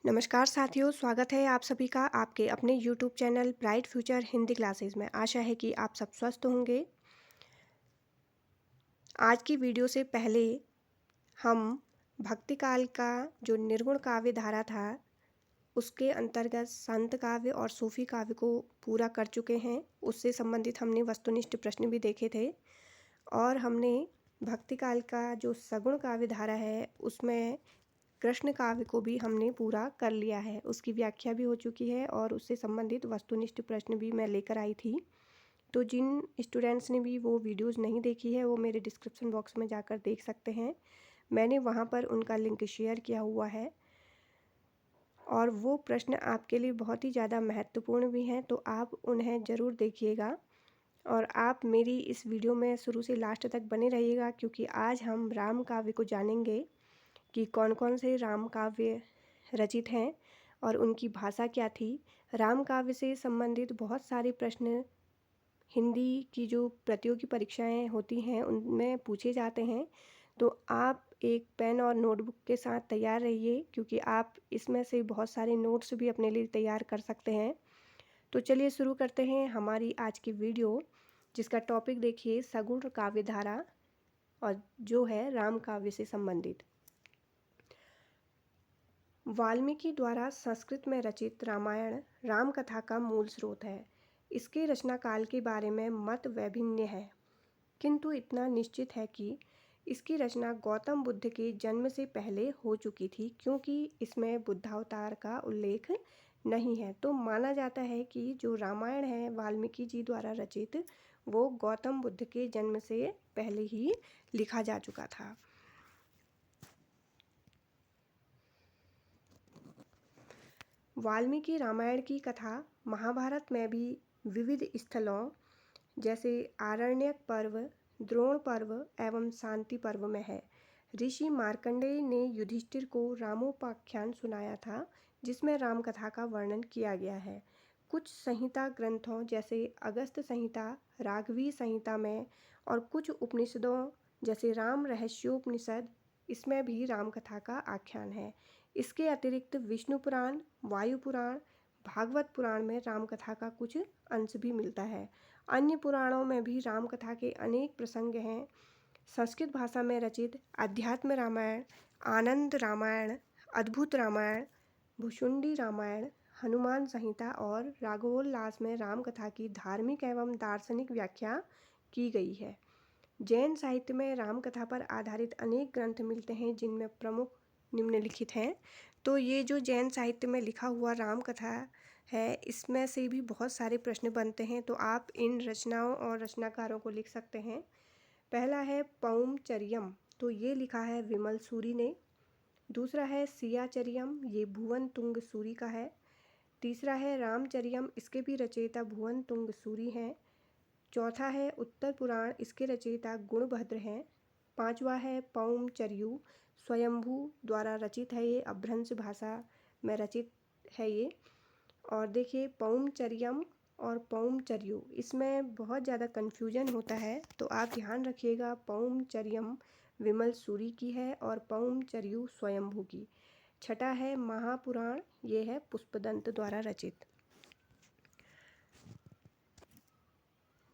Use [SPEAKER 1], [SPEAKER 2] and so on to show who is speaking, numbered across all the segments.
[SPEAKER 1] नमस्कार साथियों, स्वागत है आप सभी का आपके अपने YouTube channel bright future Hindi classes में। आशा है कि आप सब स्वस्थ होंगे। आज की वीडियो से पहले हम भक्ति काल का जो निर्गुण काव्य धारा था, उसके अंतर्गत संत काव्य और सूफी काव्य को पूरा कर चुके हैं। उससे संबंधित हमने वस्तुनिष्ठ प्रश्न भी देखे थे और हमने भक्ति काल का जो सगुण काव्य धारा है, उसमें कृष्ण काव्य को भी हमने पूरा कर लिया है। उसकी व्याख्या भी हो चुकी है और उससे संबंधित वस्तुनिष्ठ प्रश्न भी मैं लेकर आई थी। तो जिन स्टूडेंट्स ने भी वो वीडियोस नहीं देखी है, वो मेरे डिस्क्रिप्शन बॉक्स में जाकर देख सकते हैं। मैंने वहाँ पर उनका लिंक शेयर किया हुआ है और वो प्रश्न आपके लिए बहुत ही ज़्यादा महत्वपूर्ण भी हैं, तो आप उन्हें ज़रूर देखिएगा और आप मेरी इस वीडियो में शुरू से लास्ट तक बने रहिएगा, क्योंकि आज हम राम काव्य को जानेंगे कि कौन कौन से राम काव्य रचित हैं और उनकी भाषा क्या थी। राम काव्य से संबंधित बहुत सारे प्रश्न हिंदी की जो प्रतियोगी परीक्षाएं होती हैं उनमें पूछे जाते हैं, तो आप एक पेन और नोटबुक के साथ तैयार रहिए, क्योंकि आप इसमें से बहुत सारे नोट्स भी अपने लिए तैयार कर सकते हैं। तो चलिए शुरू करते हैं हमारी आज की वीडियो, जिसका टॉपिक देखिए सगुण काव्य धारा और जो है राम काव्य से संबंधित। वाल्मीकि द्वारा संस्कृत में रचित रामायण राम कथा का मूल स्रोत है। इसके रचना काल के बारे में मत वैभिन्न है, किंतु इतना निश्चित है कि इसकी रचना गौतम बुद्ध के जन्म से पहले हो चुकी थी, क्योंकि इसमें बुद्धावतार का उल्लेख नहीं है। तो माना जाता है कि जो रामायण है वाल्मीकि जी द्वारा रचित, वो गौतम बुद्ध के जन्म से पहले ही लिखा जा चुका था। वाल्मीकि रामायण की कथा महाभारत में भी विविध स्थलों जैसे आरण्यक पर्व, द्रोण पर्व एवं शांति पर्व में है। ऋषि मार्कंडेय ने युधिष्ठिर को रामोपाख्यान सुनाया था, जिसमें राम कथा का वर्णन किया गया है। कुछ संहिता ग्रंथों जैसे अगस्त संहिता, राघवी संहिता में और कुछ उपनिषदों जैसे राम रहस्योपनिषद, इसमें भी राम कथा का आख्यान है। इसके अतिरिक्त विष्णु पुराण, वायु पुराण, भागवत पुराण में राम कथा का कुछ अंश भी मिलता है। अन्य पुराणों में भी राम कथा के अनेक प्रसंग हैं। संस्कृत भाषा में रचित अध्यात्म रामायण, आनंद रामायण, अद्भुत रामायण, भुशुंडी रामायण, हनुमान संहिता और राघवोल्लास में राम कथा की धार्मिक एवं दार्शनिक व्याख्या की गई है। जैन साहित्य में राम कथा पर आधारित अनेक ग्रंथ मिलते हैं, जिनमें प्रमुख निम्नलिखित हैं। तो ये जो जैन साहित्य में लिखा हुआ राम कथा है, इसमें से भी बहुत सारे प्रश्न बनते हैं, तो आप इन रचनाओं और रचनाकारों को लिख सकते हैं। पहला है पौमचर्यम, तो ये लिखा है विमल सूरी ने। दूसरा है सियाचर्यम, ये भुवन तुंग सूरी का है। तीसरा है रामचर्यम, इसके भी रचयिता भुवन तुंग सूरी हैं। चौथा है उत्तर पुराण, इसके रचयिता गुणभद्र हैं। पांचवा है पौमचर्यु, स्वयंभू द्वारा रचित है, ये अभ्रंश भाषा में रचित है ये। और देखिए पौमचर्यम और पौमचर्यु, इसमें बहुत ज़्यादा कन्फ्यूजन होता है, तो आप ध्यान रखिएगा पौमचर्यम विमल सूरी की है और पौमचर्यु स्वयंभू की। छठा है महापुराण, ये है पुष्पदंत द्वारा रचित।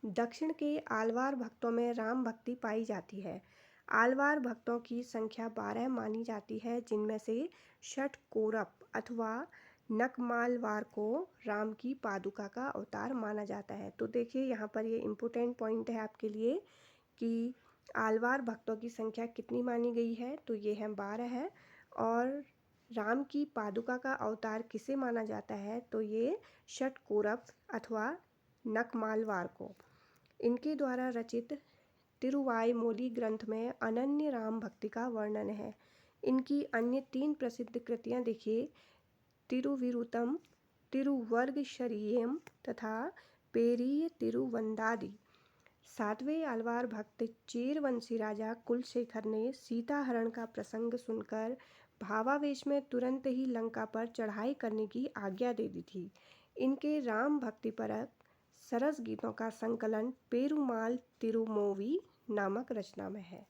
[SPEAKER 1] दक्षिण के आलवार भक्तों में राम भक्ति पाई जाती है। आलवार भक्तों की संख्या 12 मानी जाती है, जिनमें से षटकोरप अथवा नकमालवार को राम की पादुका का अवतार माना जाता है। तो देखिए यहाँ पर ये इम्पोर्टेंट पॉइंट है आपके लिए कि आलवार भक्तों की संख्या कितनी मानी गई है, तो ये है 12 है। और राम की पादुका का अवतार किसे माना जाता है, तो ये षटकोरप अथवा नकमालवार को। इनके द्वारा रचित तिरुवाइमोली ग्रंथ में अनन्य राम भक्ति का वर्णन है। इनकी अन्य 3 प्रसिद्ध कृतियाँ देखिए, तिरुविरुतम, तिरुवर्गशरीयम तथा पेरिय तिरुवंदादि। 7वें आलवार भक्त चेरवंशी राजा कुलशेखर ने सीता हरण का प्रसंग सुनकर भावावेश में तुरंत ही लंका पर चढ़ाई करने की आज्ञा दे दी थी। इनके राम भक्ति परक सरस गीतों का संकलन पेरुमाल तिरुमोवी नामक रचना में है।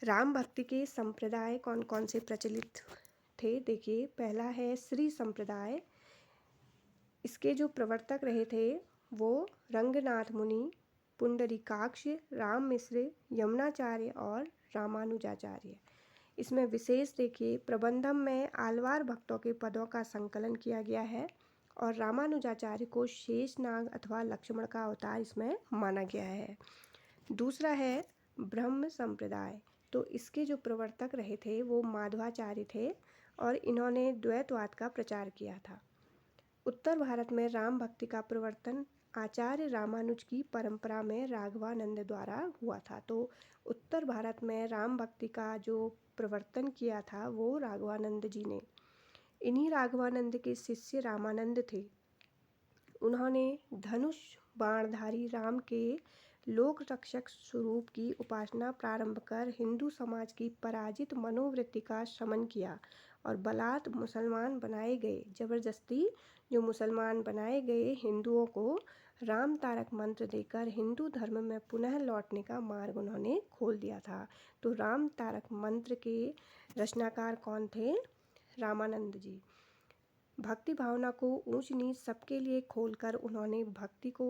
[SPEAKER 1] राम भक्ति के संप्रदाय कौन कौन से प्रचलित थे? देखिए, पहला है श्री संप्रदाय। इसके जो प्रवर्तक रहे थे वो रंगनाथ मुनि, पुंडरीकाक्ष, राम मिश्र, यमुनाचार्य और रामानुजाचार्य। इसमें विशेष देखिए, प्रबंधम में आलवार भक्तों के पदों का संकलन किया गया है और रामानुजाचार्य को शेषनाग अथवा लक्ष्मण का अवतार इसमें माना गया है। दूसरा है ब्रह्म संप्रदाय। तो इसके जो प्रवर्तक रहे थे वो माधवाचार्य थे और इन्होंने द्वैतवाद का प्रचार किया था। उत्तर भारत में राम भक्ति का प्रवर्तन आचार्य रामानुज की परंपरा में राघवानंद द्वारा हुआ था। तो उत्तर भारत में राम भक्ति का जो प्रवर्तन किया था वो राघवानंद जी ने। इन्हीं राघवानंद के शिष्य रामानंद थे। उन्होंने धनुष बाणधारी राम के लोक रक्षक स्वरूप की उपासना प्रारंभ कर हिंदू समाज की पराजित मनोवृत्ति का शमन किया और बलात् मुसलमान बनाए गए, जबरदस्ती जो मुसलमान बनाए गए हिंदुओं को राम तारक मंत्र देकर हिंदू धर्म में पुनः लौटने का मार्ग उन्होंने खोल दिया था। तो राम तारक मंत्र के रचनाकार कौन थे? रामानंद जी। भक्ति भावना को ऊंच नीच सबके लिए खोलकर उन्होंने भक्ति को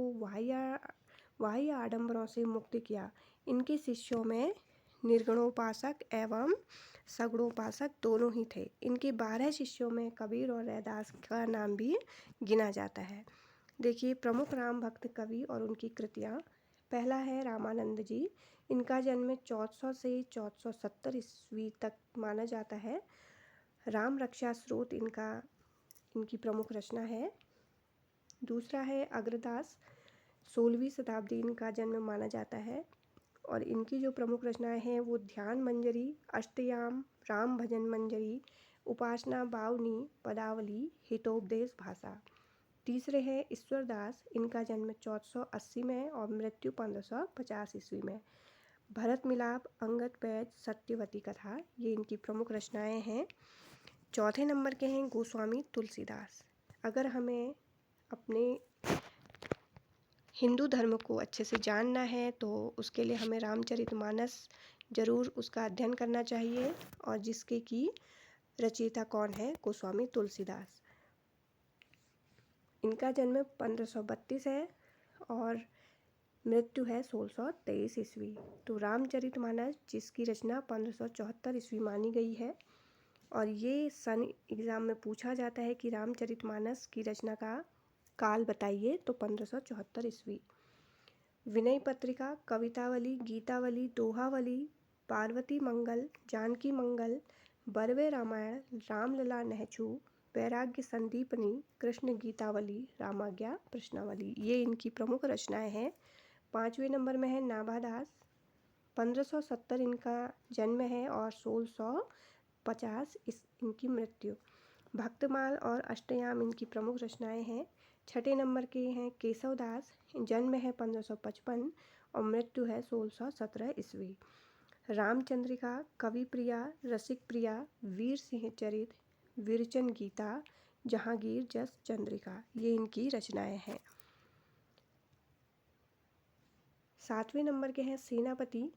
[SPEAKER 1] बाह्य आडंबरों से मुक्त किया। इनके शिष्यों में निर्गुणोपासक एवं सगुणोपासक दोनों ही थे। इनके 12 शिष्यों में कबीर और रैदास का नाम भी गिना जाता है। देखिए, प्रमुख राम भक्त कवि और उनकी कृतियाँ। पहला है रामानंद जी। इनका जन्म 1400 से 1470 ईस्वी तक माना जाता है। राम रक्षा स्रोत इनकी प्रमुख रचना है। दूसरा है अग्रदास। 16वीं शताब्दी इनका जन्म माना जाता है और इनकी जो प्रमुख रचनाएं हैं वो ध्यान मंजरी, अष्टयाम, राम भजन मंजरी, उपासना बावनी, पदावली, हितोपदेश भाषा। तीसरे हैं ईश्वरदास। इनका जन्म 1480 में और मृत्यु 1550 ईस्वी में। भरत मिलाप, अंगद पैज, सत्यवती कथा, ये इनकी प्रमुख रचनाएं हैं। चौथे नंबर के हैं गोस्वामी तुलसीदास। अगर हमें अपने हिंदू धर्म को अच्छे से जानना है तो उसके लिए हमें रामचरितमानस जरूर उसका अध्ययन करना चाहिए और जिसके की रचयिता कौन है? गोस्वामी तुलसीदास। इनका जन्म 1532 है और मृत्यु है 1623 ईस्वी। तो रामचरितमानस जिसकी रचना 1574 ईस्वी मानी गई है और ये सन एग्ज़ाम में पूछा जाता है कि रामचरितमानस की रचना का काल बताइए, तो 1574 ईस्वी। विनय पत्रिका, कवितावली, गीतावली, दोहावली, पार्वती मंगल, जानकी मंगल, बरवे रामायण, रामलला नहचू, वैराग्य संदीपनी, कृष्ण गीतावली, रामाज्ञा प्रश्नावली, ये इनकी प्रमुख रचनाएं हैं। 5वें नंबर में है नाभादास। 1570 इनका जन्म है और 1650 इनकी मृत्यु। भक्तमाल और अष्टयाम इनकी प्रमुख रचनाएं हैं। 6ठे नंबर के हैं केशवदास। जन्म है 1555 और मृत्यु है 1617 ईस्वी। रामचंद्रिका, कवि प्रिया, रसिक प्रिया, वीर सिंह चरित, विरचन गीता, जहांगीर जस चंद्रिका, ये इनकी रचनाएं हैं। 7वें नंबर के हैं सेनापति।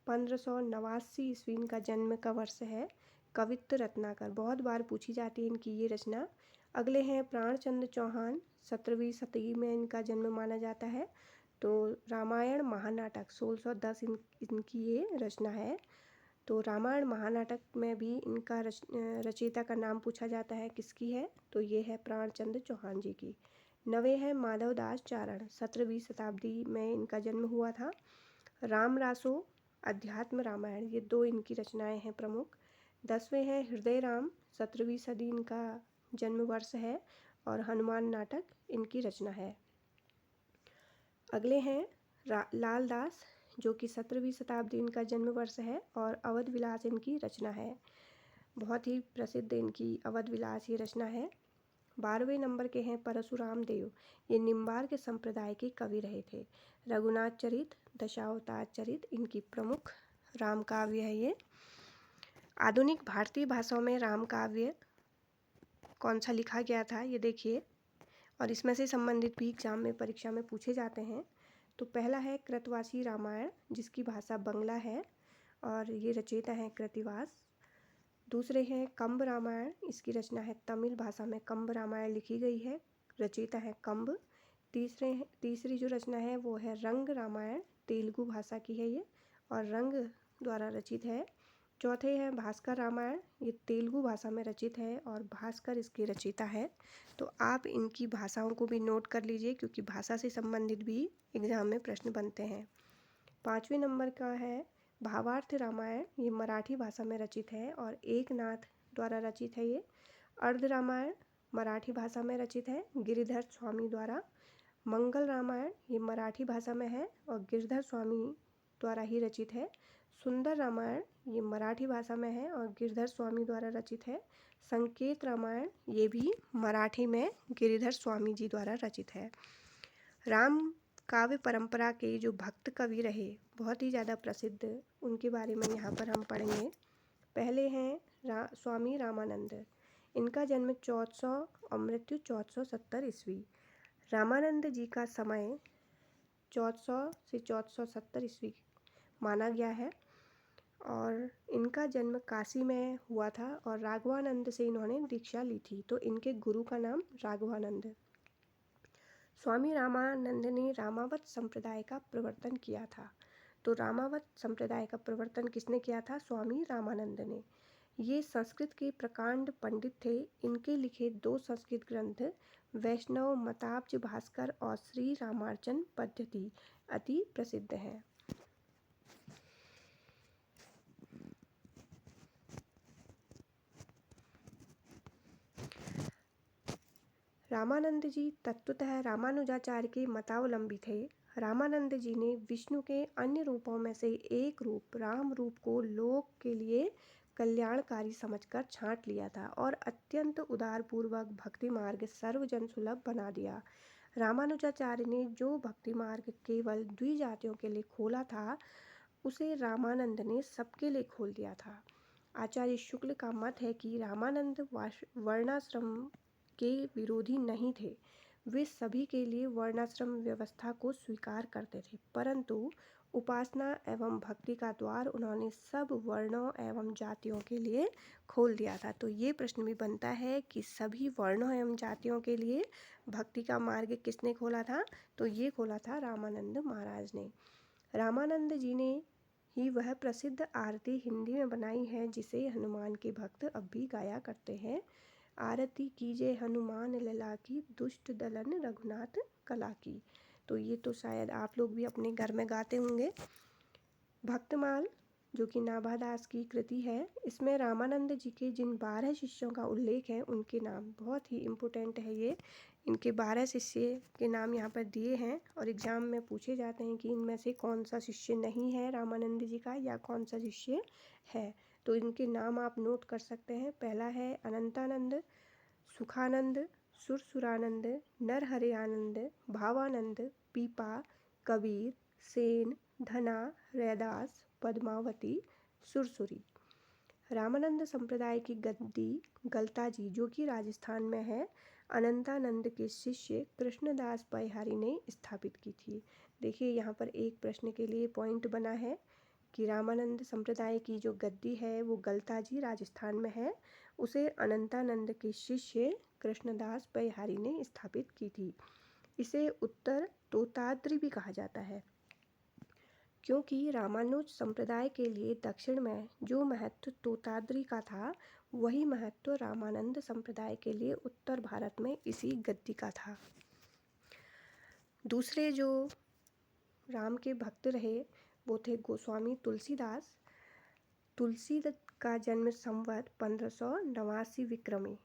[SPEAKER 1] 1589 ईस्वी इनका जन्म का वर्ष है। कवित्व रत्नाकर, बहुत बार पूछी जाती है इनकी ये रचना। अगले हैं प्राणचंद्र चौहान। 17वीं शताब्दी में इनका जन्म माना जाता है। तो रामायण महानाटक 1610 इनकी ये रचना है। तो रामायण महानाटक में भी इनका रचयिता का नाम पूछा जाता है, किसकी है? तो ये है प्राणचंद्र चौहान जी की। 9वें है माधवदास चारण। 17वीं शताब्दी में इनका जन्म हुआ था। राम रासो, अध्यात्म रामायण, ये 2 इनकी रचनाएं हैं प्रमुख। 10वें हैं हृदय राम। 17वीं सदी इनका जन्म वर्ष है और हनुमान नाटक इनकी रचना है। अगले हैं लाल दास, जो कि 17वीं शताब्दी इनका जन्म वर्ष है और अवध विलास इनकी रचना है। बहुत ही प्रसिद्ध इनकी अवध विलास ये रचना है। 12वें नंबर के हैं परशुराम देव। ये निम्बार के संप्रदाय के कवि रहे थे। रघुनाथ चरित, दशावतार चरित इनकी प्रमुख राम काव्य है ये। आधुनिक भारतीय भाषाओं में राम काव्य कौन सा लिखा गया था ये देखिए, और इसमें से संबंधित भी एग्जाम में परीक्षा में पूछे जाते हैं। तो पहला है कृतवासी रामायण, जिसकी भाषा बंगला है और ये रचयिता हैं कृत्तिवास। दूसरे हैं कंब रामायण, इसकी रचना है तमिल भाषा में कंब रामायण लिखी गई है, रचयिता है कंब। तीसरी जो रचना है वो है रंग रामायण, तेलुगु भाषा की है ये और रंग द्वारा रचित है। चौथे हैं भास्कर रामायण, ये तेलुगु भाषा में रचित है और भास्कर इसके रचयिता है। तो आप इनकी भाषाओं को भी नोट कर लीजिए क्योंकि भाषा से संबंधित भी एग्जाम में प्रश्न बनते हैं। 5वें नंबर का है भावार्थ रामायण, ये मराठी भाषा में रचित है और एकनाथ द्वारा रचित है ये। अर्ध रामायण मराठी भाषा में रचित है गिरिधर स्वामी द्वारा। मंगल रामायण ये मराठी भाषा में है और गिरिधर स्वामी द्वारा ही रचित है। सुंदर रामायण ये मराठी भाषा में है और गिरिधर स्वामी द्वारा रचित है। संकेत रामायण ये भी मराठी में गिरिधर स्वामी जी द्वारा रचित है। राम काव्य परंपरा के जो भक्त कवि रहे बहुत ही ज़्यादा प्रसिद्ध, उनके बारे में यहाँ पर हम पढ़ेंगे। पहले हैं स्वामी रामानंद, इनका जन्म 1400 और मृत्यु 1470 ईस्वी। रामानंद जी का समय 1400 से 1470 ईस्वी माना गया है और इनका जन्म काशी में हुआ था और राघवानंद से इन्होंने दीक्षा ली थी, तो इनके गुरु का नाम राघवानंद। स्वामी रामानंद ने रामावत संप्रदाय का प्रवर्तन किया था। तो रामावत संप्रदाय का प्रवर्तन किसने किया था? स्वामी रामानंद ने। ये संस्कृत के प्रकांड पंडित थे। इनके लिखे 2 संस्कृत ग्रंथ वैष्णव मताब्ज भास्कर और श्री रामार्चन पद्धति अति प्रसिद्ध हैं। रामानंद जी तत्वतः रामानुजाचार्य के मतावलंबी थे। रामानंद जी ने विष्णु के अन्य रूपों में से एक रूप राम रूप को लोक के लिए कल्याणकारी समझकर छांट लिया था और अत्यंत उदारपूर्वक भक्ति मार्ग सर्वजन सुलभ बना दिया। रामानुजाचार्य ने जो भक्ति मार्ग केवल द्विजातियों के लिए खोला था, उसे रामानंद ने सबके लिए खोल दिया था। आचार्य शुक्ल का मत है कि रामानंद वर्णाश्रम के विरोधी नहीं थे। वे सभी के लिए वर्णाश्रम व्यवस्था को स्वीकार करते थे, परंतु उपासना एवं भक्ति का द्वार उन्होंने सब वर्णों एवं जातियों के लिए खोल दिया था। तो ये प्रश्न भी बनता है कि सभी वर्णों एवं जातियों के लिए भक्ति का मार्ग किसने खोला था? तो ये खोला था रामानंद महाराज ने। रामानंद जी ने ही वह प्रसिद्ध आरती हिंदी में बनाई है जिसे हनुमान के भक्त अब भी गाया करते हैं। आरती कीजे हनुमान लला की, दुष्ट दलन रघुनाथ कला की। तो ये तो शायद आप लोग भी अपने घर में गाते होंगे। भक्तमाल जो कि नाभादास की कृति है, इसमें रामानंद जी के जिन 12 शिष्यों का उल्लेख है उनके नाम बहुत ही इम्पोर्टेंट है। ये इनके 12 शिष्य के नाम यहाँ पर दिए हैं और एग्ज़ाम में पूछे जाते हैं कि इनमें से कौन सा शिष्य नहीं है रामानंद जी का या कौन सा शिष्य है। तो इनके नाम आप नोट कर सकते हैं। पहला है अनंतानंद, सुखानंद, सुरसुरानंद, नरहरियानंद, भावानंद, पीपा, कबीर, सेन, धना, रैदास, पद्मावती, सुरसुरी। रामानंद संप्रदाय की गद्दी गलता जी जो कि राजस्थान में है, अनंतानंद के शिष्य कृष्णदास बैहारी ने स्थापित की थी। देखिए यहाँ पर एक प्रश्न के लिए पॉइंट बना है कि रामानंद संप्रदाय की जो गद्दी है वो गलता जी राजस्थान में है, उसे अनंतानंद के शिष्य कृष्णदास बैहारी ने स्थापित की थी। इसे उत्तर तोताद्री भी कहा जाता है क्योंकि रामानुज संप्रदाय के लिए दक्षिण में जो महत्व तोताद्री का था, वही महत्व रामानंद संप्रदाय के लिए उत्तर भारत में इसी गद्दी का था। दूसरे जो राम के भक्त रहे वो थे गोस्वामी तुलसीदास। तुलसी का जन्म संवत 1589 विक्रमी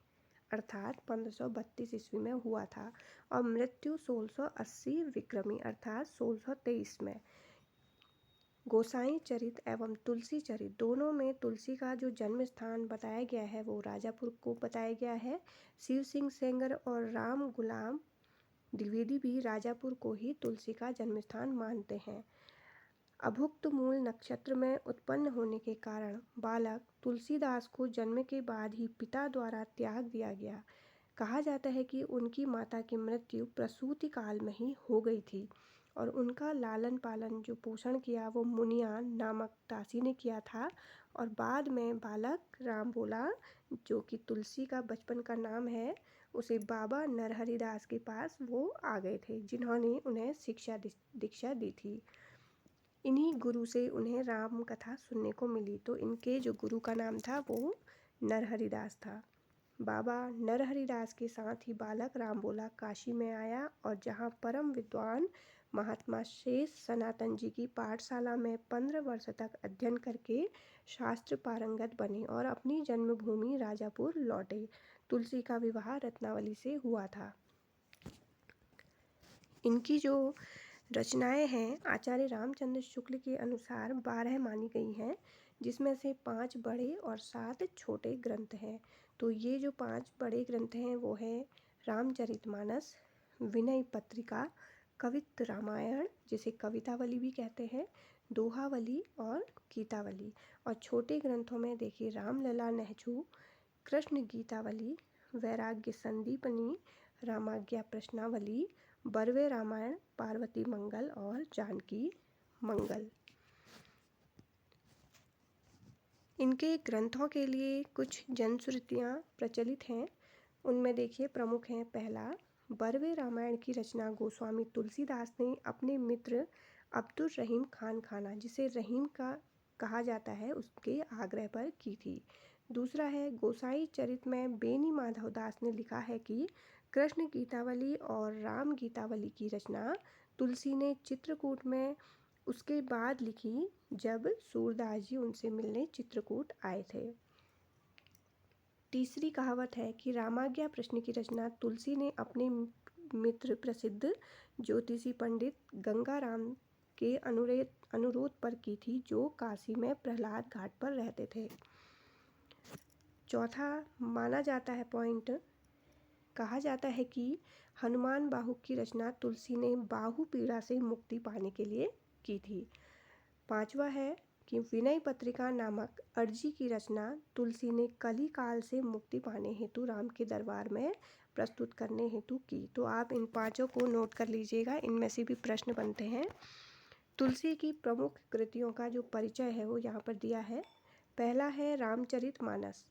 [SPEAKER 1] अर्थात 1532 ईस्वी में हुआ था और मृत्यु 1680 विक्रमी अर्थात 1623 में। गोसाई चरित एवं तुलसी चरित दोनों में तुलसी का जो जन्म स्थान बताया गया है वो राजापुर को बताया गया है। शिव सिंह सेंगर और राम गुलाम द्विवेदी भी राजापुर को ही तुलसी का जन्म स्थान मानते हैं। अभुक्त मूल नक्षत्र में उत्पन्न होने के कारण बालक तुलसीदास को जन्म के बाद ही पिता द्वारा त्याग दिया गया। कहा जाता है कि उनकी माता की मृत्यु प्रसूति काल में ही हो गई थी और उनका लालन पालन जो पोषण किया वो मुनियान नामक दासी ने किया था। और बाद में बालक राम बोला, जो कि तुलसी का बचपन का नाम है, उसे बाबा नरहरि दास के पास वो आ गए थे, जिन्होंने उन्हें शिक्षा दीक्षा दी थी। इन्हीं गुरु से उन्हें राम कथा सुनने को मिली। तो इनके जो गुरु का नाम था वो नरहरि दास था। बाबा नरहरि दास के साथ ही बालक राम बोला काशी में आया, और जहाँ परम विद्वान महात्मा शेष सनातन जी की पाठशाला में 15 वर्ष तक अध्ययन करके शास्त्र पारंगत बने और अपनी जन्मभूमि राजापुर लौटे। तुलसी का विवाह रत्नावली से हुआ था। इनकी जो रचनाएं हैं आचार्य रामचंद्र शुक्ल के अनुसार 12 मानी गई हैं, जिसमें से 5 बड़े और 7 छोटे ग्रंथ हैं। तो ये जो 5 बड़े ग्रंथ हैं वो है रामचरितमानस, विनय पत्रिका, कवित्त रामायण जिसे कवितावली भी कहते हैं, दोहावली और गीतावली। और छोटे ग्रंथों में देखिए रामलला नहचू, कृष्ण गीतावली, वैराग्य संदीपनी, रामाज्ञा प्रश्नावली, बरवे रामायण, पार्वती मंगल और जानकी मंगल। इनके ग्रंथों के लिए कुछ जनश्रुतियाँ प्रचलित हैं। उनमें देखिए प्रमुख हैं, पहला, बरवे रामायण की रचना गोस्वामी तुलसीदास ने अपने मित्र अब्दुल रहीम खान खाना, जिसे रहीम का कहा जाता है, उसके आग्रह पर की थी। दूसरा है गोसाई चरित में बेनी माधव दास ने लिखा है कि कृष्ण गीतावली और राम गीतावली की रचना तुलसी ने चित्रकूट में उसके बाद लिखी, जब सूरदास जी उनसे मिलने चित्रकूट आए थे। तीसरी कहावत है कि रामाज्ञा प्रश्न की रचना तुलसी ने अपने मित्र प्रसिद्ध ज्योतिषी पंडित गंगाराम के अनुरोध पर की थी, जो काशी में प्रहलाद घाट पर रहते थे। चौथा माना जाता है पॉइंट, कहा जाता है कि हनुमान बाहु की रचना तुलसी ने बाहु पीड़ा से मुक्ति पाने के लिए की थी। पांचवा है कि विनय पत्रिका नामक अर्जी की रचना तुलसी ने कली काल से मुक्ति पाने हेतु राम के दरबार में प्रस्तुत करने हेतु की। तो आप इन पांचों को नोट कर लीजिएगा, इनमें से भी प्रश्न बनते हैं। तुलसी की प्रमुख कृतियों का जो परिचय है वो यहाँ पर दिया है। पहला है रामचरितमानस।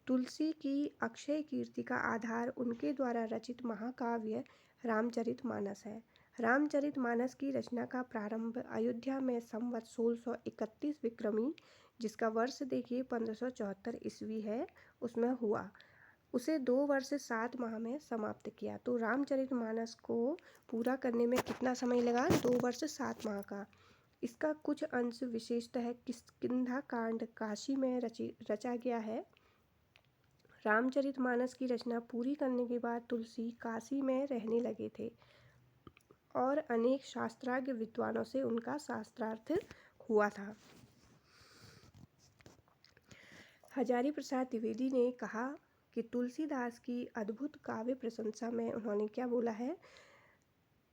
[SPEAKER 1] तुलसी की अक्षय कीर्ति का आधार उनके द्वारा रचित महाकाव्य रामचरितमानस है। रामचरितमानस की रचना का प्रारंभ अयोध्या में संवत 1631 विक्रमी, जिसका वर्ष देखिए 1574 ईस्वी है, उसमें हुआ। उसे 2 वर्ष 7 माह में समाप्त किया। तो रामचरितमानस को पूरा करने में कितना समय लगा? 2 वर्ष 7 माह का। इसका कुछ अंश विशेषतः किष्किंधा कांड काशी में रचा गया है। रामचरितमानस की रचना पूरी करने के बाद तुलसी काशी में रहने लगे थे और अनेक शास्त्राज्ञ विद्वानों से उनका शास्त्रार्थ हुआ था। हजारी प्रसाद द्विवेदी ने कहा कि तुलसीदास की अद्भुत काव्य प्रशंसा में उन्होंने क्या बोला है,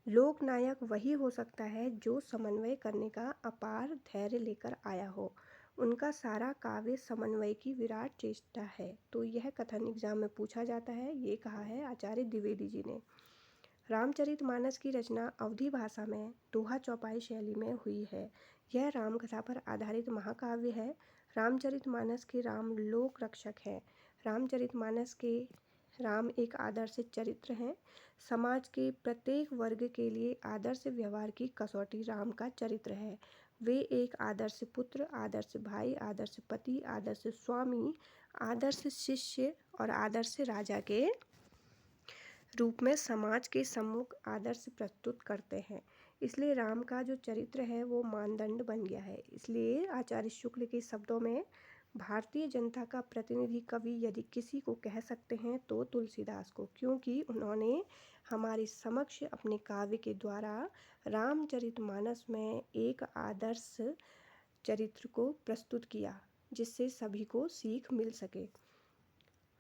[SPEAKER 1] लोकनायक वही हो सकता है जो समन्वय करने का अपार धैर्य लेकर आया हो। उनका सारा काव्य समन्वय की विराट चेष्टा है। तो यह कथन एग्जाम में पूछा जाता है, ये कहा है आचार्य द्विवेदी जी ने। रामचरितमानस की रचना अवधी भाषा में दोहा चौपाई शैली में हुई है। यह रामकथा पर आधारित महाकाव्य है। रामचरितमानस के राम लोक रक्षक हैं। रामचरितमानस के राम एक आदर्श चरित्र हैं। समाज के प्रत्येक वर्ग के लिए आदर्श व्यवहार की कसौटी राम का चरित्र है। वे एक आदर्श पुत्र, आदर्श भाई, आदर्श पति, आदर्श स्वामी, आदर्श शिष्य और आदर्श राजा के रूप में समाज के सम्मुख आदर्श प्रस्तुत करते हैं। इसलिए राम का जो चरित्र है वो मानदंड बन गया है। इसलिए आचार्य शुक्ल के शब्दों में भारतीय जनता का प्रतिनिधि कवि यदि किसी को कह सकते हैं तो तुलसीदास को, क्योंकि उन्होंने हमारे समक्ष अपने काव्य के द्वारा रामचरितमानस में एक आदर्श चरित्र को प्रस्तुत किया, जिससे सभी को सीख मिल सके।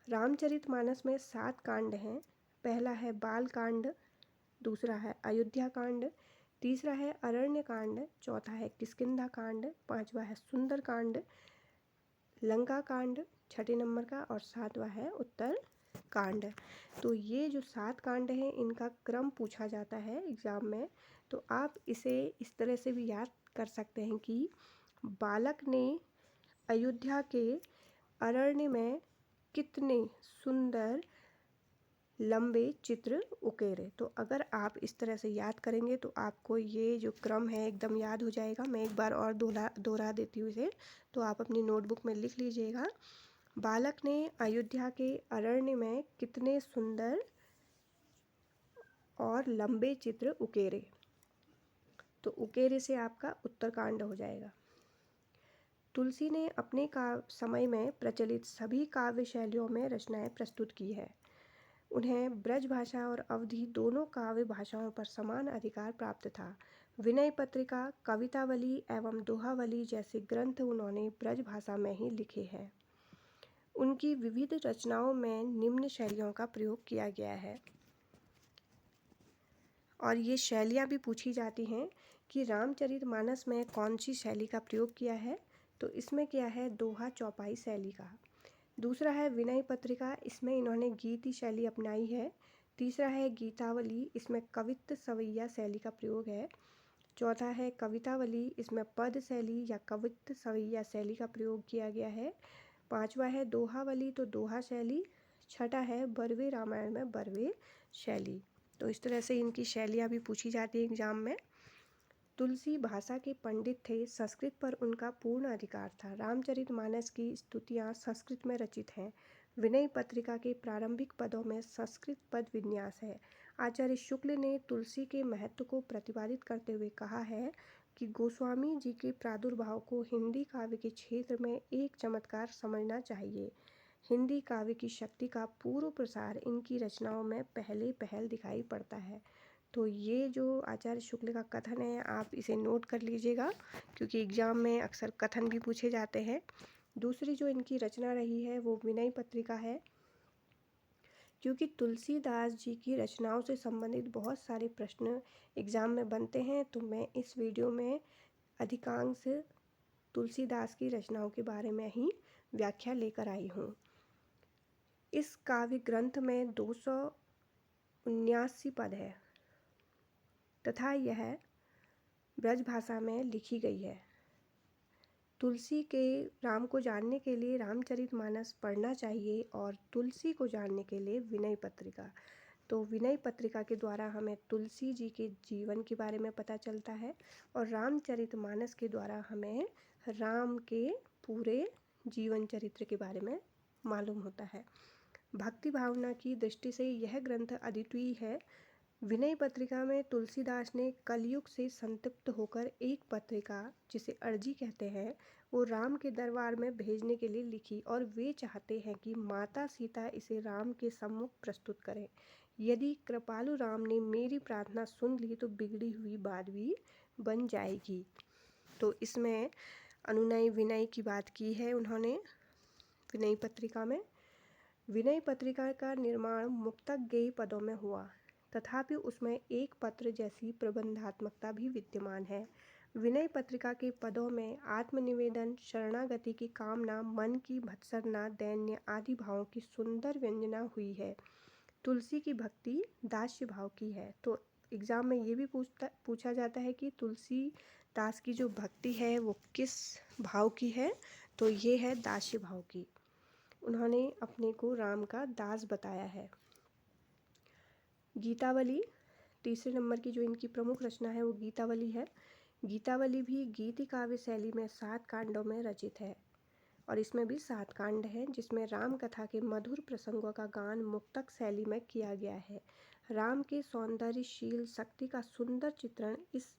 [SPEAKER 1] रामचरितमानस में 7 कांड हैं। पहला है बाल कांड, दूसरा है अयोध्या कांड, तीसरा है अरण्य कांड, चौथा है किष्किंधा कांड, पांचवा है सुंदर कांड, लंका कांड 6 नंबर का, और 7वां है उत्तर कांड। तो ये जो 7 कांड हैं इनका क्रम पूछा जाता है एग्ज़ाम में। तो आप इसे इस तरह से भी याद कर सकते हैं कि बालक ने अयोध्या के अरण्य में कितने सुंदर लंबे चित्र उकेरे। तो अगर आप इस तरह से याद करेंगे तो आपको ये जो क्रम है एकदम याद हो जाएगा। मैं एक बार और दोहरा देती हूँ इसे, तो आप अपनी नोटबुक में लिख लीजिएगा। बालक ने अयोध्या के अरण्य में कितने सुंदर और लंबे चित्र उकेरे। तो उकेरे से आपका उत्तरकांड हो जाएगा। तुलसी ने अपने समय में प्रचलित सभी काव्य शैलियों में रचनाएं प्रस्तुत की है। उन्हें ब्रज भाषा और अवधी दोनों काव्य भाषाओं पर समान अधिकार प्राप्त था। विनय पत्रिका, कवितावली एवं दोहावली जैसे ग्रंथ उन्होंने ब्रज भाषा में ही लिखे हैं। उनकी विविध रचनाओं में निम्न शैलियों का प्रयोग किया गया है, और ये शैलियाँ भी पूछी जाती हैं कि रामचरितमानस में कौन सी शैली का प्रयोग किया है। तो इसमें क्या है, दोहा चौपाई शैली का। दूसरा है विनय पत्रिका, इसमें इन्होंने गीति शैली अपनाई है। तीसरा है गीतावली, इसमें कवित्त सवैया शैली का प्रयोग है। चौथा है कवितावली, इसमें पद शैली या कवित्त सवैया शैली का प्रयोग किया गया है। पांचवा है दोहावली, तो दोहा शैली। छठा है बरवे रामायण में बरवे शैली। तो इस तरह से इनकी शैलियाँ भी पूछी जाती हैं एग्जाम में। तुलसी भाषा के पंडित थे, संस्कृत पर उनका पूर्ण अधिकार था। रामचरितमानस की स्तुतियाँ संस्कृत में रचित हैं। विनय पत्रिका के प्रारंभिक पदों में संस्कृत पद विन्यास है। आचार्य शुक्ल ने तुलसी के महत्व को प्रतिपादित करते हुए कहा है कि गोस्वामी जी के प्रादुर्भाव को हिंदी काव्य के क्षेत्र में एक चमत्कार समझना चाहिए। हिंदी काव्य की शक्ति का पूर्व प्रसार इनकी रचनाओं में पहल दिखाई पड़ता है। तो ये जो आचार्य शुक्ल का कथन है आप इसे नोट कर लीजिएगा, क्योंकि एग्ज़ाम में अक्सर कथन भी पूछे जाते हैं। दूसरी जो इनकी रचना रही है वो विनय पत्रिका है। क्योंकि तुलसीदास जी की रचनाओं से संबंधित बहुत सारे प्रश्न एग्ज़ाम में बनते हैं, तो मैं इस वीडियो में अधिकांश तुलसीदास की रचनाओं के बारे में ही व्याख्या लेकर आई हूँ। इस काव्य ग्रंथ में 279 पद है तथा यह ब्रज भाषा में लिखी गई है। तुलसी के राम को जानने के लिए रामचरितमानस पढ़ना चाहिए और तुलसी को जानने के लिए विनय पत्रिका। तो विनय पत्रिका के द्वारा हमें तुलसी जी के जीवन के बारे में पता चलता है और रामचरितमानस के द्वारा हमें राम के पूरे जीवन चरित्र के बारे में मालूम होता है। भक्ति भावना की दृष्टि से यह ग्रंथ अद्वितीय है। विनय पत्रिका में तुलसीदास ने कलयुग से संतप्त होकर एक पत्रिका, जिसे अर्जी कहते हैं, वो राम के दरबार में भेजने के लिए लिखी और वे चाहते हैं कि माता सीता इसे राम के सम्मुख प्रस्तुत करें। यदि कृपालु राम ने मेरी प्रार्थना सुन ली तो बिगड़ी हुई बात भी बन जाएगी। तो इसमें अनुनय विनय की बात की है उन्होंने विनय पत्रिका में। विनय पत्रिका का निर्माण मुक्तक गेय पदों में हुआ, तथापि उसमें एक पत्र जैसी प्रबंधात्मकता भी विद्यमान है। विनय पत्रिका के पदों में आत्मनिवेदन, शरणागति की कामना, मन की भत्सरना, दैन्य आदि भावों की सुंदर व्यंजना हुई है। तुलसी की भक्ति दास्य भाव की है। तो एग्ज़ाम में ये भी पूछा जाता है कि तुलसी दास की जो भक्ति है वो किस भाव की है, तो ये है दास्य भाव की। उन्होंने अपने को राम का दास बताया है। गीतावली, तीसरे नंबर की जो इनकी प्रमुख रचना है वो गीतावली है। गीतावली भी गीति काव्य शैली में 7 कांडों में रचित है और इसमें भी 7 कांड हैं, जिसमें राम कथा के मधुर प्रसंगों का गान मुक्तक शैली में किया गया है। राम के सौंदर्यशील शक्ति का सुंदर चित्रण इस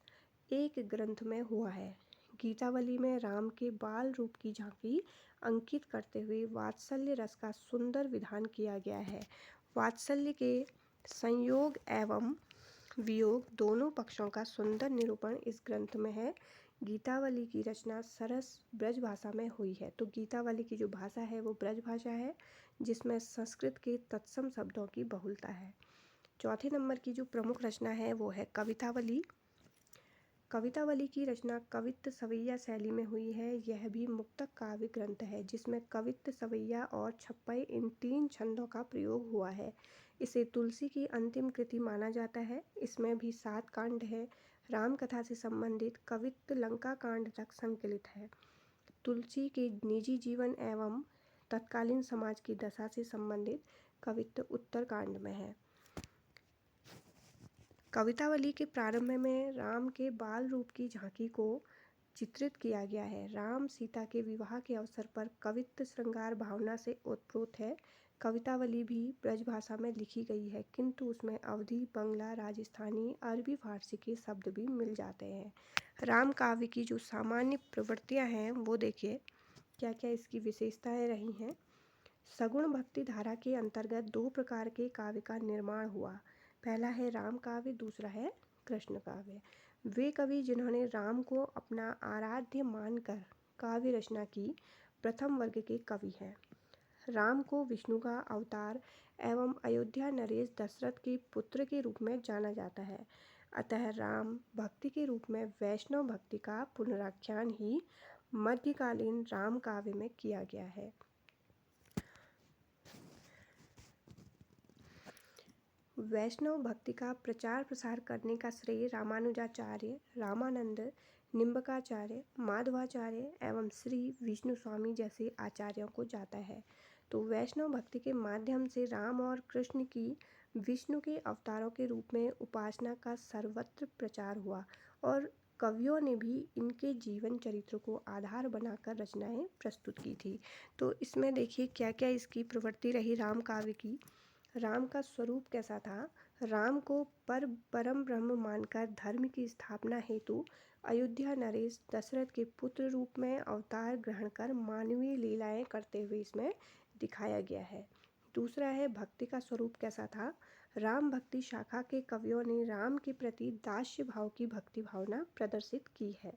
[SPEAKER 1] एक ग्रंथ में हुआ है। गीतावली में राम के बाल रूप की झांकी अंकित करते हुए वात्सल्य रस का सुंदर विधान किया गया है। वात्सल्य के संयोग एवं वियोग दोनों पक्षों का सुंदर निरूपण इस ग्रंथ में है। गीतावली की रचना सरस ब्रज भाषा में हुई है। तो गीतावली की जो भाषा है वो ब्रज भाषा है, जिसमें संस्कृत के तत्सम शब्दों की बहुलता है। चौथे नंबर की जो प्रमुख रचना है वो है कवितावली। कवितावली की रचना कवित्त सवैया शैली में हुई है। यह भी मुक्तक काव्य ग्रंथ है जिसमें कवित्त, सवैया और छप्पई इन 3 छंदों का प्रयोग हुआ है। इसे तुलसी की अंतिम कृति माना जाता है। इसमें भी 7 कांड हैं। राम कथा से संबंधित कवित्त लंका कांड तक संकलित है। तुलसी के निजी जीवन एवं तत्कालीन समाज की दशा से संबंधित कवित्त उत्तर कांड में है। कवितावली के प्रारंभ में राम के बाल रूप की झांकी को चित्रित किया गया है। राम सीता के विवाह के अवसर पर कवित्त श्रृंगार भावना से ओतप्रोत है। कवितावली भी ब्रज भाषा में लिखी गई है, किंतु उसमें अवधी, बंगला, राजस्थानी, अरबी, फारसी के शब्द भी मिल जाते हैं। राम काव्य की जो सामान्य प्रवृत्तियां हैं वो देखिए क्या क्या इसकी विशेषताएं रही हैं। सगुण भक्ति धारा के अंतर्गत 2 प्रकार के काव्य का निर्माण हुआ। पहला है राम काव्य, दूसरा है कृष्ण काव्य। वे कवि जिन्होंने राम को अपना आराध्य मानकर काव्य रचना की प्रथम वर्ग के कवि हैं। राम को विष्णु का अवतार एवं अयोध्या नरेश दशरथ के पुत्र के रूप में जाना जाता है। अतः राम भक्ति के रूप में वैष्णव भक्ति का पुनराख्यान ही मध्यकालीन राम काव्य में किया गया है। वैष्णव भक्ति का प्रचार प्रसार करने का श्रेय रामानुजाचार्य, रामानंद, निम्बकाचार्य, माधवाचार्य एवं श्री विष्णु स्वामी जैसे आचार्यों को जाता है। तो वैष्णव भक्ति के माध्यम से राम और कृष्ण की विष्णु के अवतारों के रूप में उपासना का सर्वत्र प्रचार हुआ और कवियों ने भी इनके जीवन चरित्र को आधार बनाकर रचनाएं प्रस्तुत की थी। तो इसमें देखिए क्या क्या इसकी प्रवृत्ति रही राम काव्य की। राम का स्वरूप कैसा था? राम को परम ब्रह्म मानकर धर्म की स्थापना हेतु अयोध्या नरेश दशरथ के पुत्र रूप में अवतार ग्रहण कर मानवीय लीलाएं करते हुए इसमें दिखाया गया है। दूसरा है भक्ति का स्वरूप कैसा था? राम भक्ति शाखा के कवियों ने राम के प्रति दास्य भाव की भक्ति भावना प्रदर्शित की है।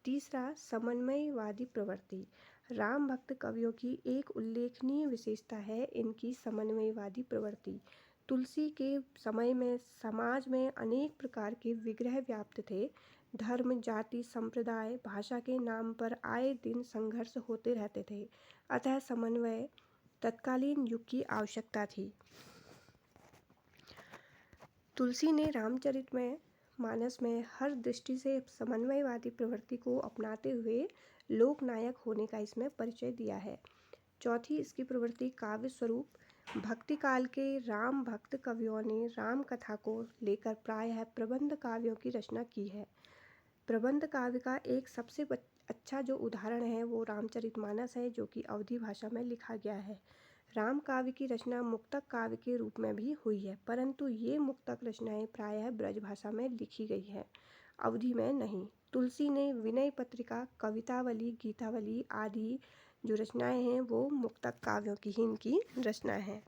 [SPEAKER 1] तीसरा समन्वयवादी प्रवृत्ति। राम भक्त कवियों की एक उल्लेखनीय विशेषता है इनकी समन्वयवादी प्रवृत्ति। तुलसी के समय में समाज में अनेक प्रकार के विग्रह व्याप्त थे। धर्म, जाति, संप्रदाय, भाषा के नाम पर आए दिन संघर्ष होते रहते थे। अतः समन्वय तत्कालीन युग की आवश्यकता थी। तुलसी ने रामचरितमानस में हर दृष्टि से समन्वयवादी प्रवृत्ति को अपनाते हुए लोकनायक होने का इसमें परिचय दिया है। चौथी इसकी प्रवृत्ति काव्य स्वरूप। भक्ति काल के राम भक्त कवियों ने राम कथा को लेकर प्रायः प्रबंध काव्यों की रचना की है। प्रबंध काव्य का एक सबसे अच्छा जो उदाहरण है वो रामचरितमानस है, जो कि अवधी भाषा में लिखा गया है। राम काव्य की रचना मुक्तक काव्य के रूप में भी हुई है, परंतु ये मुक्तक रचनाएं प्रायः ब्रज भाषा में लिखी गई हैं, अवधी में नहीं। तुलसी ने विनय पत्रिका, कवितावली, गीतावली आदि जो रचनाएं हैं वो मुक्तक काव्यों की ही इनकी रचना है।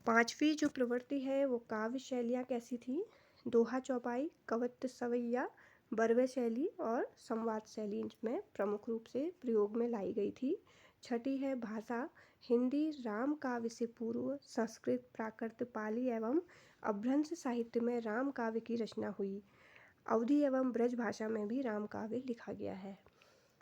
[SPEAKER 1] पांचवी जो प्रवृत्ति है वो काव्य शैलियाँ कैसी थी? दोहा चौपाई, कवित्त सवैया, बरवे शैली और संवाद शैली इसमें प्रमुख रूप से प्रयोग में लाई गई थी। छठी है भाषा। हिंदी राम काव्य से पूर्व संस्कृत, प्राकृत, पाली एवं अपभ्रंश साहित्य में राम काव्य की रचना हुई। अवधी एवं ब्रज भाषा में भी राम काव्य लिखा गया है।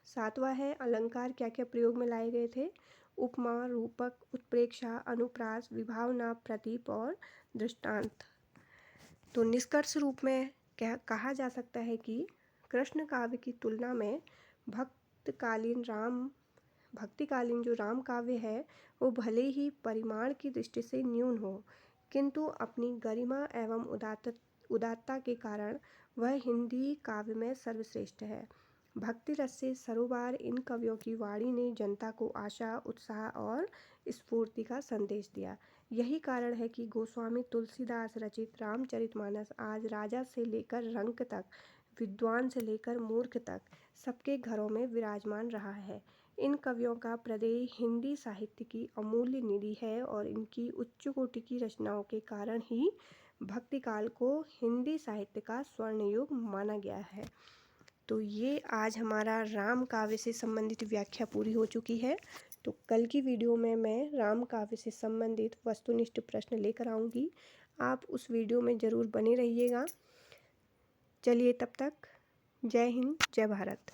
[SPEAKER 1] सातवां है अलंकार क्या क्या प्रयोग में लाए गए थे? उपमा, रूपक, उत्प्रेक्षा, अनुप्रास, विभावना, प्रतीप और दृष्टांत। तो निष्कर्ष रूप में क्या कहा जा सकता है कि कृष्ण काव्य की तुलना में भक्तिकालीन जो राम काव्य है वो भले ही परिमाण की दृष्टि से न्यून हो, किंतु अपनी गरिमा एवं उदात्तता के कारण वह हिंदी काव्य में सर्वश्रेष्ठ है। भक्ति रस से सरोबार इन कवियों की वाणी ने जनता को आशा, उत्साह और स्फूर्ति का संदेश दिया। यही कारण है कि गोस्वामी तुलसीदास रचित रामचरितमानस आज राजा से लेकर रंक तक, विद्वान से लेकर मूर्ख तक सबके घरों में विराजमान रहा है। इन कवियों का प्रदेय हिंदी साहित्य की अमूल्य निधि है और इनकी उच्च कोटि की रचनाओं के कारण ही भक्तिकाल को हिंदी साहित्य का स्वर्ण युग माना गया है। तो ये आज हमारा राम काव्य से संबंधित व्याख्या पूरी हो चुकी है। तो कल की वीडियो में मैं राम काव्य से संबंधित वस्तुनिष्ठ प्रश्न लेकर आऊँगी। आप उस वीडियो में ज़रूर बने रहिएगा। चलिए तब तक जय हिंद, जय भारत।